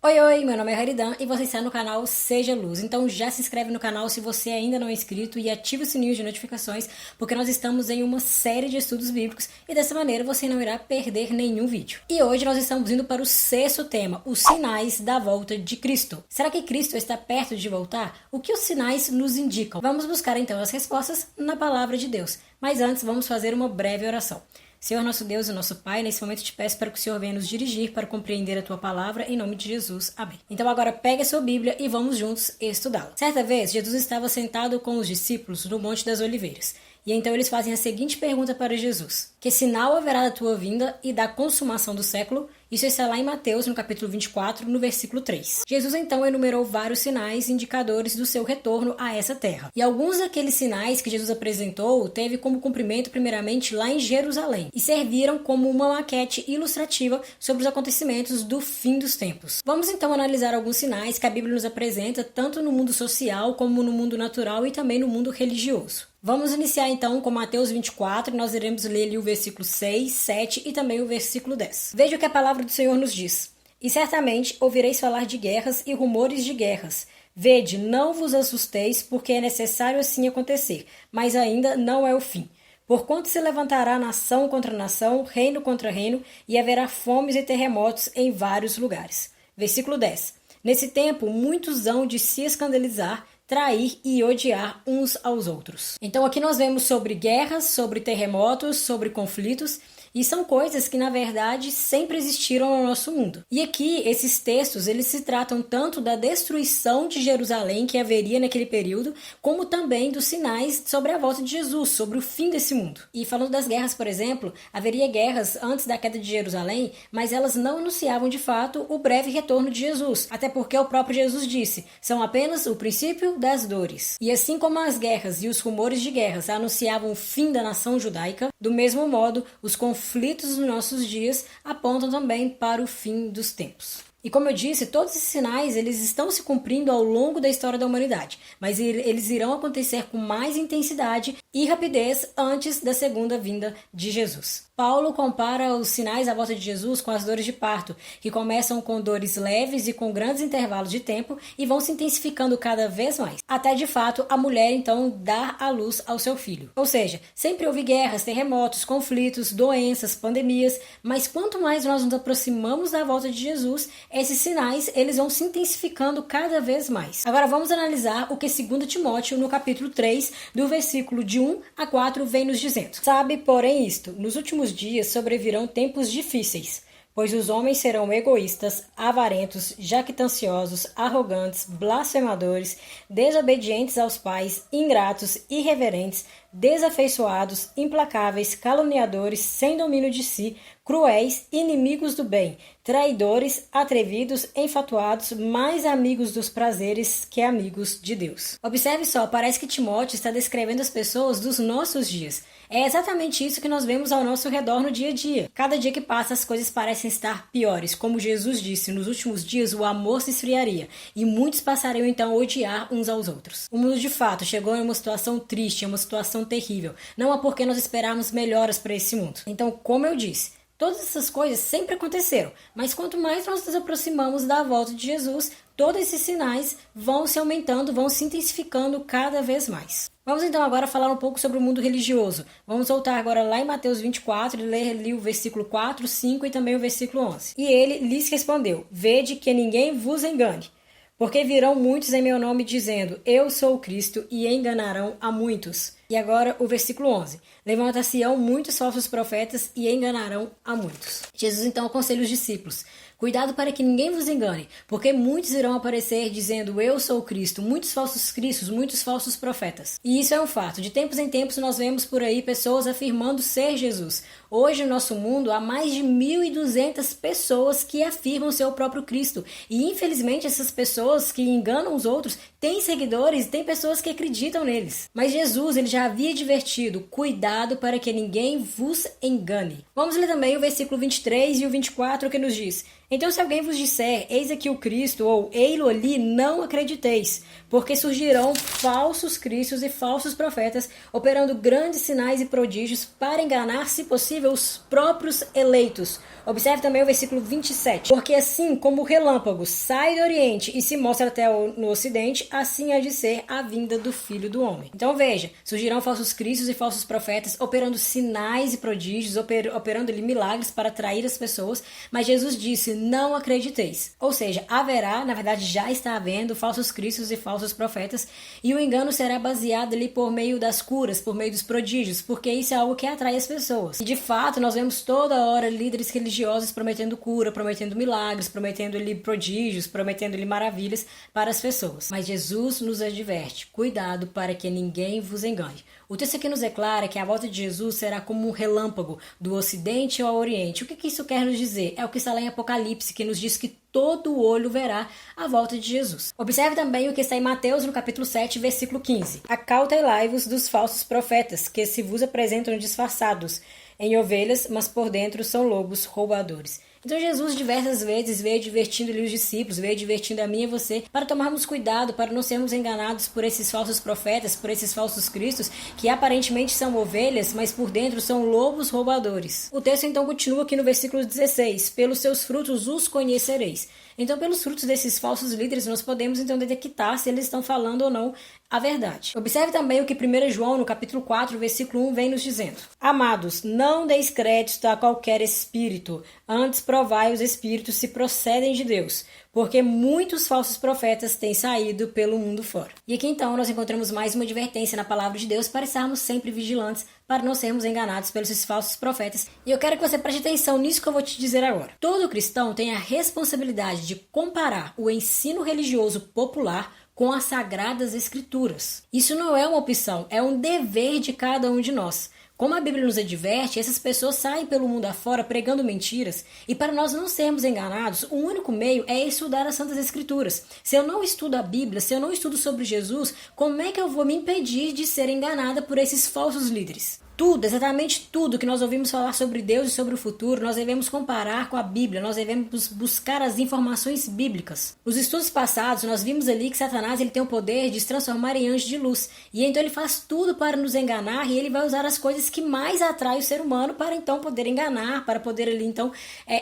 Oi, oi, meu nome é Haridan e você está no canal Seja Luz. Então já se inscreve no canal se você ainda não é inscrito e ativa o sininho de notificações, porque nós estamos em uma série de estudos bíblicos e dessa maneira você não irá perder nenhum vídeo. E hoje nós estamos indo para o sexto tema, os sinais da volta de Cristo. Será que Cristo está perto de voltar? O que os sinais nos indicam? Vamos buscar então as respostas na palavra de Deus. Mas antes vamos fazer uma breve oração. Senhor nosso Deus e nosso Pai, nesse momento te peço para que o Senhor venha nos dirigir para compreender a Tua palavra, em nome de Jesus. Amém. Então agora pegue a sua Bíblia e vamos juntos estudá-la. Certa vez, Jesus estava sentado com os discípulos no Monte das Oliveiras. E então eles fazem a seguinte pergunta para Jesus: que sinal haverá da tua vinda e da consumação do século? Isso está lá em Mateus, no capítulo 24, no versículo 3. Jesus então enumerou vários sinais indicadores do seu retorno a essa terra. E alguns daqueles sinais que Jesus apresentou teve como cumprimento primeiramente lá em Jerusalém e serviram como uma maquete ilustrativa sobre os acontecimentos do fim dos tempos. Vamos então analisar alguns sinais que a Bíblia nos apresenta tanto no mundo social como no mundo natural e também no mundo religioso. Vamos iniciar então com Mateus 24, nós iremos ler ali o versículo 6, 7 e também o versículo 10. Veja o que a palavra do Senhor nos diz. E certamente ouvireis falar de guerras e rumores de guerras. Vede, não vos assusteis, porque é necessário assim acontecer, mas ainda não é o fim. Porquanto se levantará nação contra nação, reino contra reino, e haverá fomes e terremotos em vários lugares. Versículo 10. Nesse tempo, muitos hão de se escandalizar, trair e odiar uns aos outros. Então aqui nós vemos sobre guerras, sobre terremotos, sobre conflitos, e são coisas que na verdade sempre existiram no nosso mundo. E aqui esses textos, eles se tratam tanto da destruição de Jerusalém que haveria naquele período, como também dos sinais sobre a volta de Jesus, sobre o fim desse mundo. E falando das guerras, por exemplo, haveria guerras antes da queda de Jerusalém, mas elas não anunciavam de fato o breve retorno de Jesus, até porque o próprio Jesus disse, são apenas o princípio das dores. E assim como as guerras e os rumores de guerras anunciavam o fim da nação judaica, do mesmo modo, os conflitos dos nossos dias apontam também para o fim dos tempos. E como eu disse, todos esses sinais eles estão se cumprindo ao longo da história da humanidade, mas eles irão acontecer com mais intensidade e rapidez antes da segunda vinda de Jesus. Paulo compara os sinais da volta de Jesus com as dores de parto, que começam com dores leves e com grandes intervalos de tempo e vão se intensificando cada vez mais, até de fato a mulher então dar à luz ao seu filho. Ou seja, sempre houve guerras, terremotos, conflitos, doenças, pandemias, mas quanto mais nós nos aproximamos da volta de Jesus, esses sinais eles vão se intensificando cada vez mais. Agora vamos analisar o que 2 Timóteo, no capítulo 3, do versículo de 1 a 4, vem nos dizendo. Sabe, porém, isto, nos últimos dias sobrevirão tempos difíceis, pois os homens serão egoístas, avarentos, jactanciosos, arrogantes, blasfemadores, desobedientes aos pais, ingratos, irreverentes, desafeiçoados, implacáveis, caluniadores, sem domínio de si, cruéis, inimigos do bem, traidores, atrevidos, enfatuados, mais amigos dos prazeres que amigos de Deus. Observe só, parece que Timóteo está descrevendo as pessoas dos nossos dias. É exatamente isso que nós vemos ao nosso redor no dia a dia. Cada dia que passa as coisas parecem estar piores. Como Jesus disse, nos últimos dias o amor se esfriaria e muitos passariam então a odiar uns aos outros. O mundo de fato chegou em uma situação triste, em uma situação terrível. Não há por que nós esperarmos melhoras para esse mundo. Então, como eu disse, todas essas coisas sempre aconteceram, mas quanto mais nós nos aproximamos da volta de Jesus, todos esses sinais vão se aumentando, vão se intensificando cada vez mais. Vamos então agora falar um pouco sobre o mundo religioso. Vamos voltar agora lá em Mateus 24 e ler ali o versículo 4, 5 e também o versículo 11. E ele lhes respondeu, vede que ninguém vos engane. Porque virão muitos em meu nome dizendo, eu sou o Cristo, e enganarão a muitos. E agora o versículo 11. Levanta-se-ão muitos falsos profetas e enganarão a muitos. Jesus então aconselha os discípulos. Cuidado para que ninguém vos engane, porque muitos irão aparecer dizendo eu sou o Cristo, muitos falsos cristos, muitos falsos profetas. E isso é um fato. De tempos em tempos nós vemos por aí pessoas afirmando ser Jesus. Hoje no nosso mundo há mais de 1.200 pessoas que afirmam ser o próprio Cristo. E infelizmente essas pessoas que enganam os outros têm seguidores e têm pessoas que acreditam neles. Mas Jesus ele já havia advertido, cuidado para que ninguém vos engane. Vamos ler também o versículo 23 e o 24 que nos diz. Então, se alguém vos disser, eis aqui o Cristo, ou ei-lo ali, não acrediteis, porque surgirão falsos cristos e falsos profetas, operando grandes sinais e prodígios para enganar, se possível, os próprios eleitos. Observe também o versículo 27. Porque assim como o relâmpago sai do Oriente e se mostra até no Ocidente, assim há de ser a vinda do Filho do Homem. Então veja, surgirão falsos cristos e falsos profetas, operando sinais e prodígios, operando milagres para atrair as pessoas, mas Jesus disse, não acrediteis. Ou seja, haverá, na verdade já está havendo, falsos cristos e falsos profetas, e o engano será baseado ali por meio das curas, por meio dos prodígios, porque isso é algo que atrai as pessoas. E de fato, nós vemos toda hora líderes religiosos prometendo cura, prometendo milagres, prometendo prodígios, prometendo maravilhas para as pessoas. Mas Jesus nos adverte, cuidado para que ninguém vos engane. O texto aqui nos declara que a volta de Jesus será como um relâmpago do Ocidente ao Oriente. O que isso quer nos dizer? É o que está lá em Apocalipse, que nos diz que todo olho verá a volta de Jesus. Observe também o que está em Mateus, no capítulo 7, versículo 15. Acautelai-vos dos falsos profetas, que se vos apresentam disfarçados em ovelhas, mas por dentro são lobos roubadores. Então Jesus diversas vezes veio advertindo-lhe os discípulos, veio advertindo a mim e você, para tomarmos cuidado, para não sermos enganados por esses falsos profetas, por esses falsos cristos, que aparentemente são ovelhas, mas por dentro são lobos roubadores. O texto então continua aqui no versículo 16, pelos seus frutos os conhecereis. Então, pelos frutos desses falsos líderes, nós podemos então detectar se eles estão falando ou não a verdade. Observe também o que 1 João, no capítulo 4, versículo 1, vem nos dizendo. Amados, não deis crédito a qualquer espírito, antes provai os espíritos se procedem de Deus, porque muitos falsos profetas têm saído pelo mundo fora. E aqui então nós encontramos mais uma advertência na palavra de Deus para estarmos sempre vigilantes, para não sermos enganados pelos falsos profetas. E eu quero que você preste atenção nisso que eu vou te dizer agora. Todo cristão tem a responsabilidade de comparar o ensino religioso popular com as sagradas escrituras. Isso não é uma opção, é um dever de cada um de nós. Como a Bíblia nos adverte, essas pessoas saem pelo mundo afora pregando mentiras, e para nós não sermos enganados, o único meio é estudar as Santas Escrituras. Se eu não estudo a Bíblia, se eu não estudo sobre Jesus, como é que eu vou me impedir de ser enganada por esses falsos líderes? Tudo, exatamente tudo que nós ouvimos falar sobre Deus e sobre o futuro, nós devemos comparar com a Bíblia, nós devemos buscar as informações bíblicas. Nos estudos passados, nós vimos ali que Satanás ele tem o poder de se transformar em anjo de luz, e então ele faz tudo para nos enganar, e ele vai usar as coisas que mais atraem o ser humano para então poder enganar, para poder ali então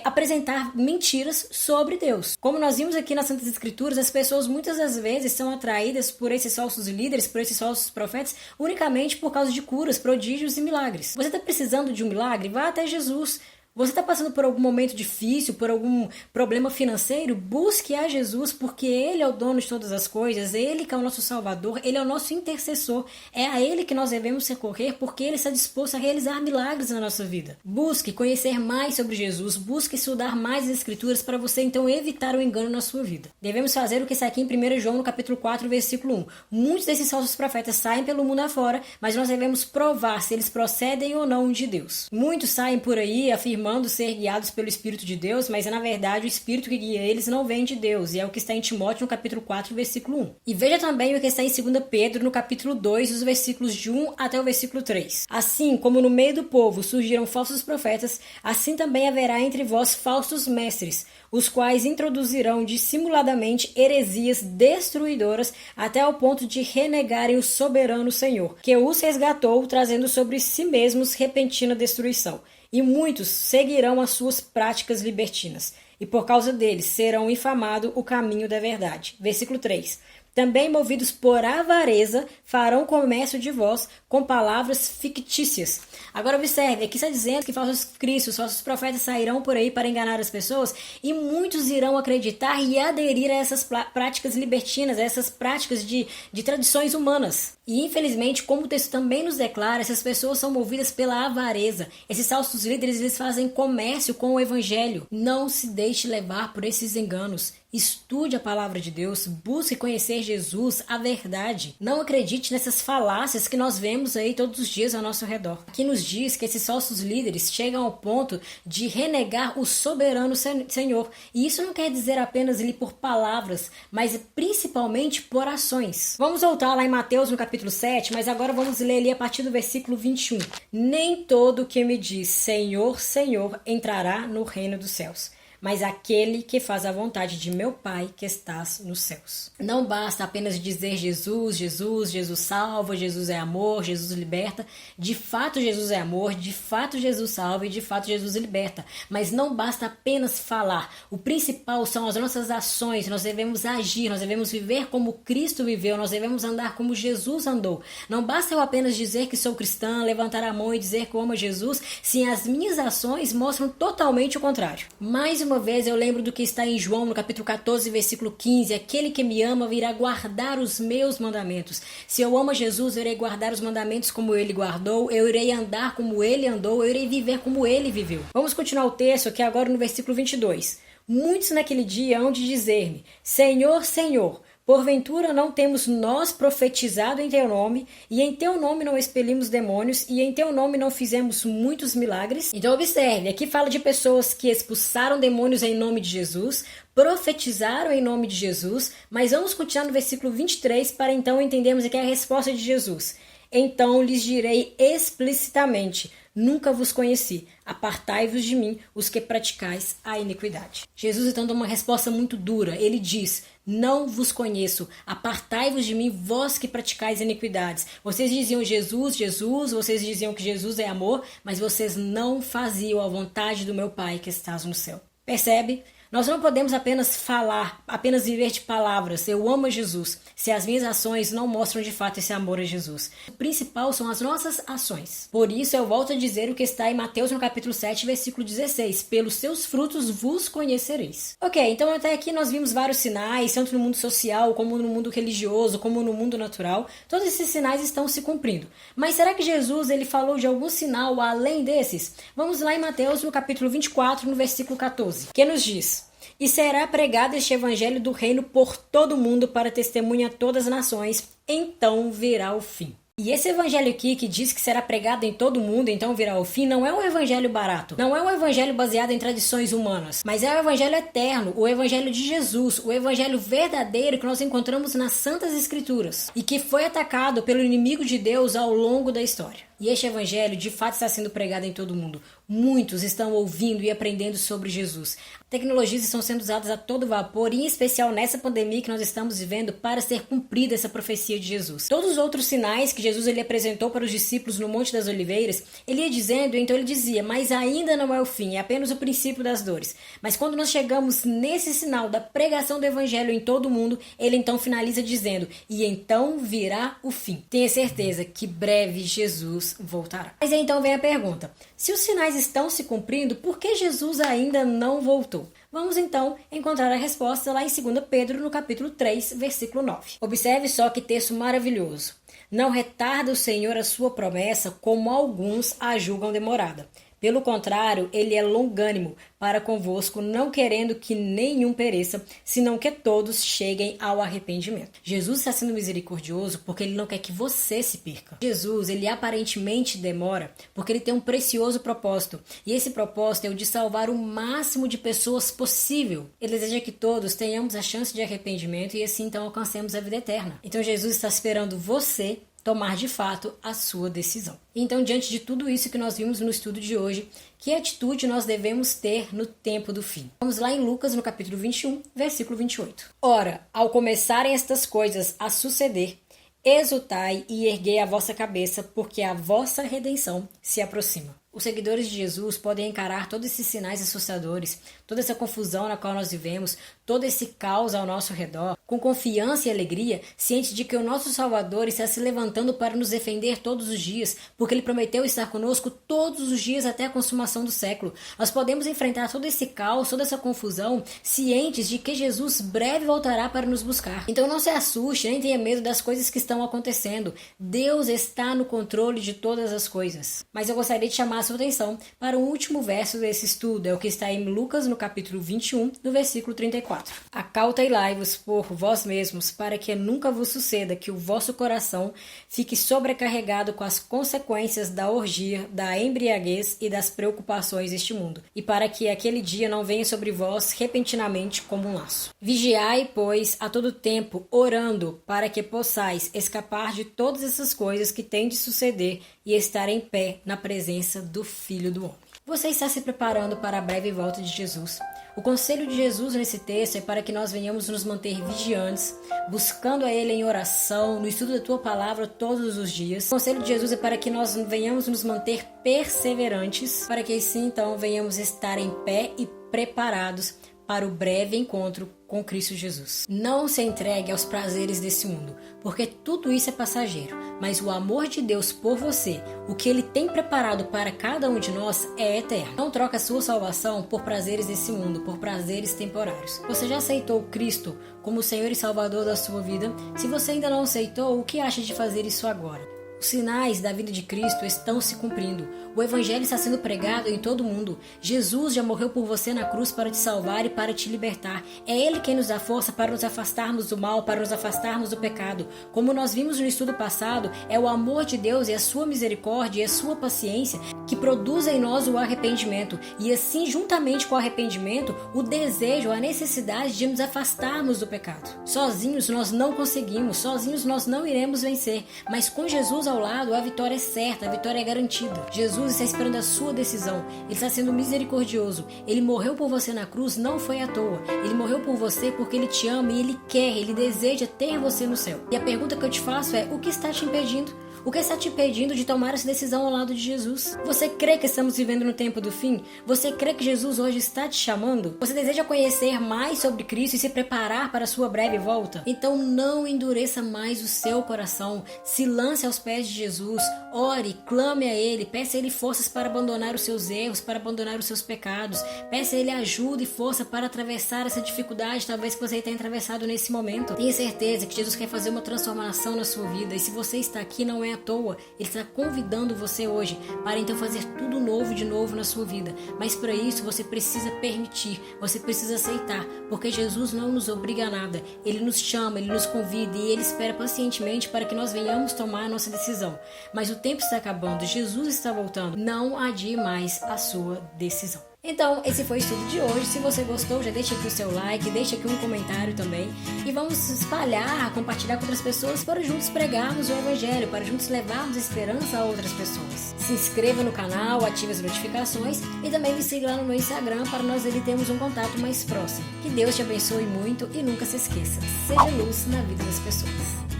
apresentar mentiras sobre Deus. Como nós vimos aqui nas Santas Escrituras, as pessoas muitas das vezes são atraídas por esses falsos líderes, por esses falsos profetas, unicamente por causa de curas, prodígios e milagres. Você está precisando de um milagre? Vá até Jesus. Você está passando por algum momento difícil, por algum problema financeiro? Busque a Jesus, porque Ele é o dono de todas as coisas, Ele que é o nosso Salvador, Ele é o nosso intercessor. É a Ele que nós devemos recorrer, porque Ele está disposto a realizar milagres na nossa vida. Busque conhecer mais sobre Jesus, busque estudar mais as Escrituras para você então evitar o engano na sua vida. Devemos fazer o que está aqui em 1 João, no capítulo 4, versículo 1. Muitos desses falsos profetas saem pelo mundo afora, mas nós devemos provar se eles procedem ou não de Deus. Muitos saem por aí afirmando ser guiados pelo Espírito de Deus, mas na verdade o Espírito que guia eles não vem de Deus, e é o que está em Timóteo no capítulo 4, versículo 1. E veja também o que está em 2 Pedro no capítulo 2, dos versículos de 1 até o versículo 3. Assim como no meio do povo surgiram falsos profetas, assim também haverá entre vós falsos mestres, os quais introduzirão dissimuladamente heresias destruidoras até ao ponto de renegarem o soberano Senhor, que os resgatou, trazendo sobre si mesmos repentina destruição. E muitos seguirão as suas práticas libertinas, e por causa deles serão infamado o caminho da verdade. Versículo 3. Também movidos por avareza, farão comércio de vós com palavras fictícias. Agora observe, aqui está dizendo que falsos cristos, falsos profetas sairão por aí para enganar as pessoas, e muitos irão acreditar e aderir a essas práticas libertinas, a essas práticas de tradições humanas. E infelizmente, como o texto também nos declara, essas pessoas são movidas pela avareza. Esses falsos líderes, eles fazem comércio com o evangelho. Não se deixe levar por esses enganos. Estude a palavra de Deus, busque conhecer Jesus, a verdade. Não acredite nessas falácias que nós vemos aí todos os dias ao nosso redor. Aqui nos diz que esses falsos líderes chegam ao ponto de renegar o soberano Senhor. E isso não quer dizer apenas ali por palavras, mas principalmente por ações. Vamos voltar lá em Mateus no capítulo 7, mas agora vamos ler ali a partir do versículo 21. Nem todo que me diz Senhor, Senhor entrará no reino dos céus, mas aquele que faz a vontade de meu Pai que estás nos céus. Não basta apenas dizer Jesus, Jesus, Jesus salva, Jesus é amor, Jesus liberta. De fato Jesus é amor, de fato Jesus salva e de fato Jesus liberta. Mas não basta apenas falar. O principal são as nossas ações. Nós devemos agir, nós devemos viver como Cristo viveu, nós devemos andar como Jesus andou. Não basta eu apenas dizer que sou cristã, levantar a mão e dizer que eu amo Jesus, se as minhas ações mostram totalmente o contrário. Mais uma vez eu lembro do que está em João, no capítulo 14, versículo 15. Aquele que me ama virá guardar os meus mandamentos. Se eu amo Jesus, eu irei guardar os mandamentos como ele guardou, eu irei andar como ele andou, eu irei viver como ele viveu. Vamos continuar o texto aqui agora no versículo 22. Muitos naquele dia hão de dizer-me: Senhor, Senhor, porventura não temos nós profetizado em teu nome, e em teu nome não expelimos demônios, e em teu nome não fizemos muitos milagres? Então observe, aqui fala de pessoas que expulsaram demônios em nome de Jesus, profetizaram em nome de Jesus, mas vamos continuar no versículo 23 para então entendermos aqui a resposta de Jesus. Então lhes direi explicitamente: nunca vos conheci, apartai-vos de mim, os que praticais a iniquidade. Jesus então dá uma resposta muito dura. Ele diz: não vos conheço, apartai-vos de mim, vós que praticais iniquidades. Vocês diziam Jesus, Jesus, vocês diziam que Jesus é amor, mas vocês não faziam a vontade do meu Pai que estás no céu. Percebe? Nós não podemos apenas falar, apenas viver de palavras, eu amo Jesus, se as minhas ações não mostram de fato esse amor a Jesus. O principal são as nossas ações. Por isso eu volto a dizer o que está em Mateus no capítulo 7, versículo 16. Pelos seus frutos vos conhecereis. Ok, então até aqui nós vimos vários sinais, tanto no mundo social, como no mundo religioso, como no mundo natural. Todos esses sinais estão se cumprindo. Mas será que Jesus ele falou de algum sinal além desses? Vamos lá em Mateus no capítulo 24, no versículo 14, que nos diz: e será pregado este evangelho do reino por todo o mundo para testemunha a todas as nações, então virá o fim. E esse evangelho aqui que diz que será pregado em todo o mundo, então virá o fim, não é um evangelho barato. Não é um evangelho baseado em tradições humanas, mas é o evangelho eterno, o evangelho de Jesus, o evangelho verdadeiro que nós encontramos nas Santas Escrituras e que foi atacado pelo inimigo de Deus ao longo da história. E este evangelho de fato está sendo pregado em todo o mundo. Muitos estão ouvindo e aprendendo sobre Jesus. Tecnologias estão sendo usadas a todo vapor, e em especial nessa pandemia que nós estamos vivendo, para ser cumprida essa profecia de Jesus. Todos os outros sinais que Jesus ele apresentou para os discípulos no Monte das Oliveiras, ele ia dizendo, então ele dizia: mas ainda não é o fim, é apenas o princípio das dores. Mas quando nós chegamos nesse sinal da pregação do evangelho em todo o mundo, ele então finaliza dizendo: e então virá o fim. Tenha certeza que breve Jesus voltará. Mas aí então vem a pergunta: se os sinais estão se cumprindo, por que Jesus ainda não voltou? Vamos então encontrar a resposta lá em 2 Pedro, no capítulo 3, versículo 9. Observe só que texto maravilhoso. Não retarda o Senhor a sua promessa, como alguns a julgam demorada. Pelo contrário, ele é longânimo para convosco, não querendo que nenhum pereça, senão que todos cheguem ao arrependimento. Jesus está sendo misericordioso porque ele não quer que você se perca. Jesus, ele aparentemente demora porque ele tem um precioso propósito. E esse propósito é o de salvar o máximo de pessoas possível. Ele deseja que todos tenhamos a chance de arrependimento e assim então alcancemos a vida eterna. Então Jesus está esperando você tomar de fato a sua decisão. Então, diante de tudo isso que nós vimos no estudo de hoje, que atitude nós devemos ter no tempo do fim? Vamos lá em Lucas, no capítulo 21, versículo 28. Ora, ao começarem estas coisas a suceder, exultai e erguei a vossa cabeça, porque a vossa redenção se aproxima. Os seguidores de Jesus podem encarar todos esses sinais assustadores, toda essa confusão na qual nós vivemos, todo esse caos ao nosso redor, com confiança e alegria, ciente de que o nosso Salvador está se levantando para nos defender todos os dias, porque Ele prometeu estar conosco todos os dias até a consumação do século. Nós podemos enfrentar todo esse caos, toda essa confusão, cientes de que Jesus breve voltará para nos buscar. Então não se assuste, nem tenha medo das coisas que estão acontecendo. Deus está no controle de todas as coisas. Mas eu gostaria de chamar a sua atenção para o último verso desse estudo, é o que está em Lucas, no capítulo 21, no versículo 34. Acautelai-vos por vós mesmos, para que nunca vos suceda que o vosso coração fique sobrecarregado com as consequências da orgia, da embriaguez e das preocupações deste mundo, e para que aquele dia não venha sobre vós repentinamente como um laço. Vigiai, pois, a todo tempo, orando, para que possais escapar de todas essas coisas que têm de suceder e estar em pé na presença do Filho do Homem. Você está se preparando para a breve volta de Jesus? O conselho de Jesus nesse texto é para que nós venhamos nos manter vigiantes, buscando a Ele em oração, no estudo da Tua Palavra todos os dias. O conselho de Jesus é para que nós venhamos nos manter perseverantes, para que assim então venhamos estar em pé e preparados para o breve encontro com Cristo Jesus. Não se entregue aos prazeres desse mundo, porque tudo isso é passageiro, mas o amor de Deus por você, o que Ele tem preparado para cada um de nós é eterno. Não troque a sua salvação por prazeres desse mundo, por prazeres temporários. Você já aceitou Cristo como Senhor e Salvador da sua vida? Se você ainda não aceitou, o que acha de fazer isso agora? Os sinais da vida de Cristo estão se cumprindo. O Evangelho está sendo pregado em todo o mundo. Jesus já morreu por você na cruz para te salvar e para te libertar. É Ele quem nos dá força para nos afastarmos do mal, para nos afastarmos do pecado. Como nós vimos no estudo passado, é o amor de Deus e a sua misericórdia e a sua paciência que produzem em nós o arrependimento. E assim, juntamente com o arrependimento, o desejo, a necessidade de nos afastarmos do pecado. Sozinhos nós não conseguimos, sozinhos nós não iremos vencer, mas com Jesus ao lado, a vitória é certa, a vitória é garantida. Jesus está esperando a sua decisão. Ele está sendo misericordioso. Ele morreu por você na cruz, não foi à toa. Ele morreu por você porque Ele te ama e Ele quer, Ele deseja ter você no céu. E a pergunta que eu te faço é, o que está te impedindo? O que está te impedindo de tomar essa decisão ao lado de Jesus? Você crê que estamos vivendo no tempo do fim? Você crê que Jesus hoje está te chamando? Você deseja conhecer mais sobre Cristo e se preparar para a sua breve volta? Então não endureça mais o seu coração. Se lance aos pés de Jesus. Ore, clame a Ele. Peça a Ele forças para abandonar os seus erros, para abandonar os seus pecados. Peça a Ele ajuda e força para atravessar essa dificuldade, talvez que você tenha atravessado nesse momento. Tenha certeza que Jesus quer fazer uma transformação na sua vida. E se você está aqui, não é à toa. Ele está convidando você hoje para então fazer tudo novo de novo na sua vida. Mas para isso você precisa permitir, você precisa aceitar, porque Jesus não nos obriga a nada. Ele nos chama, Ele nos convida e Ele espera pacientemente para que nós venhamos tomar a nossa decisão. Mas o tempo está acabando, Jesus está voltando. Não adie mais a sua decisão. Então, esse foi o estudo de hoje. Se você gostou, já deixa aqui o seu like, deixa aqui um comentário também. E vamos espalhar, compartilhar com outras pessoas para juntos pregarmos o Evangelho, para juntos levarmos esperança a outras pessoas. Se inscreva no canal, ative as notificações e também me siga lá no meu Instagram para nós ali termos um contato mais próximo. Que Deus te abençoe muito e nunca se esqueça, seja luz na vida das pessoas.